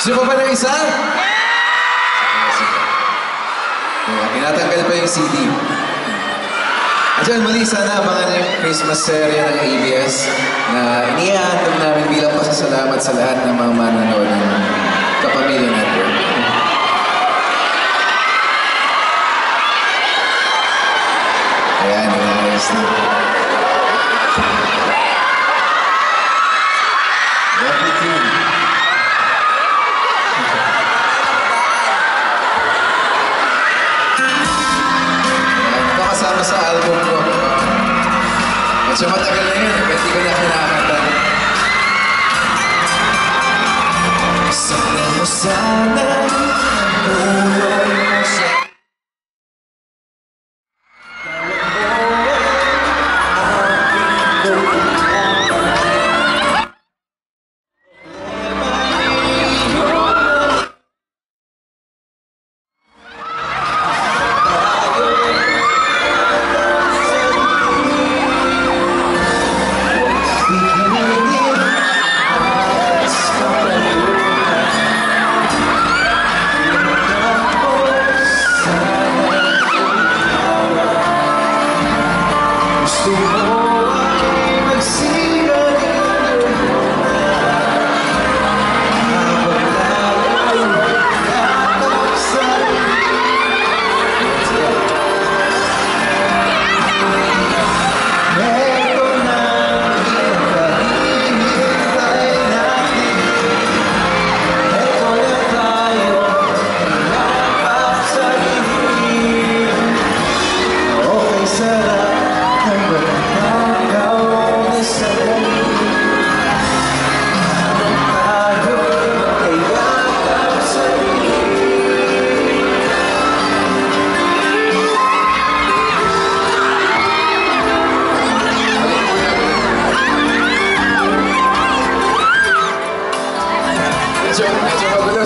Gusto mo ba ng isa? Tinatanggal pa yung CD. At yan, muli sana abangan yung Christmas serye ng ABS na inihahandog namin bilang pasasalamat sa lahat ng mga manonood ng Kapamilya Network. Ayan, inayos na. Kasama sa album ko. At siya matagal na yun, hindi ko na kinakanta. Sana mo sana tulong mo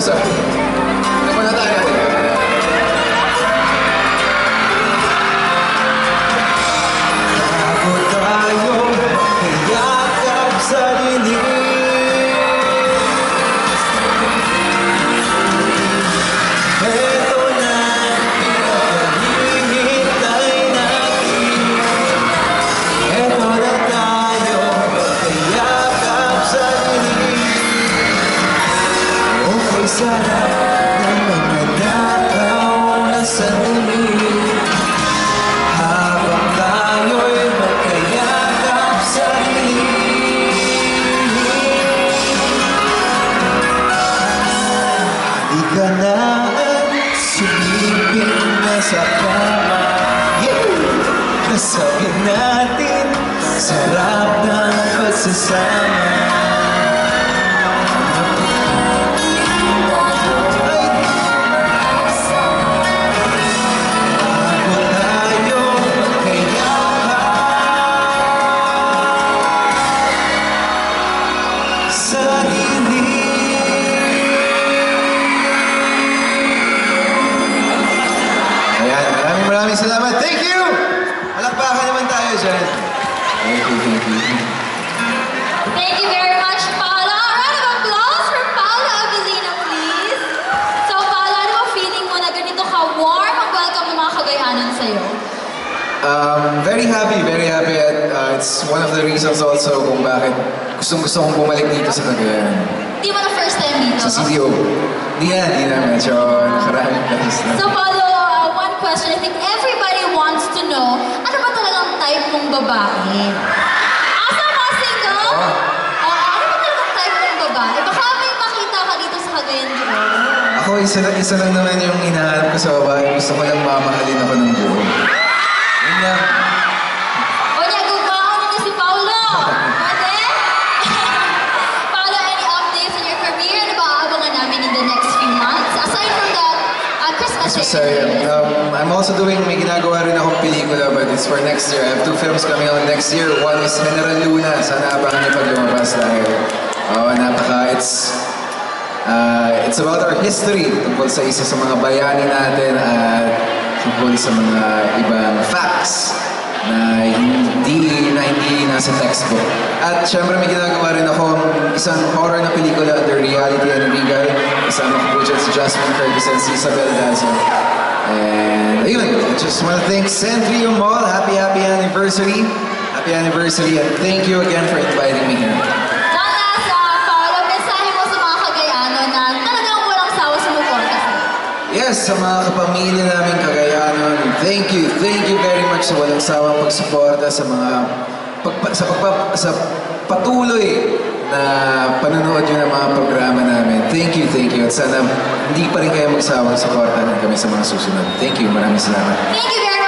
sa Sabihin natin, sarap ng pagsasama. Maraming salamat. Thank you! Palakpakan naman tayo dyan. Thank you. Thank you very much, Paula. A round of applause for Paula Avellino, please. So, Paula, ano mo feeling mo na ganito ka-warm ang welcome ng mga Cagayanan sa'yo? Very happy. At it's one of the reasons also kung bakit gustong-gusto kong bumalik dito sa Cagayan. Di mo na first time dito? Sa CDO. Di na. Medyo nakaraming beses na. So, Paolo, one question. I think everybody wants to know, ano ba talagang type mong babae? Asa mo, single? Ano ba talagang type mong babae? Baka may makita ka dito sa Cagayan de Oro. Ako, isa lang naman yung hinahanap ko sa babae. Gusto ko lang mamahalin ako ng buo. Yun lang. O niya, gubaon niya si Paolo. Pwede? Paolo, any updates in your career? Ano ba aabangan namin in the next few months? Aside from the Christmas Sorry, I'm also may ginagawa rin akong pelikula, but it's for next year. I have 2 films coming out next year. One is General Luna. Sana abangan niyo pag lumabas dahil it's about our history tungkol sa isa sa mga bayani natin at tungkol sa mga ibang facts na hindi nasa textbook. At syempre may ginagawa rin ako isang horror na pelikula, The Reality and Regal. kasama ko po dyan si Jasmine Curtis and si Isabel Daza. And ayun, I just want to thank Centrio Mall. Happy anniversary. Happy anniversary and thank you again for inviting me here. Donna, sa Paolo, mensahe mo sa mga Cagayano na talagang walang sawa sumuporta sa'yo. Yes, sa mga kapamilya namin Cagayanon, thank you very much sa walang sawang pagsuporta sa mga sa patuloy na panonood nyo ng mga programa namin. Thank you. At sana hindi pa rin kayo magsawang suportahan kami sa mga susunod. Thank you, maraming salamat. Thank you very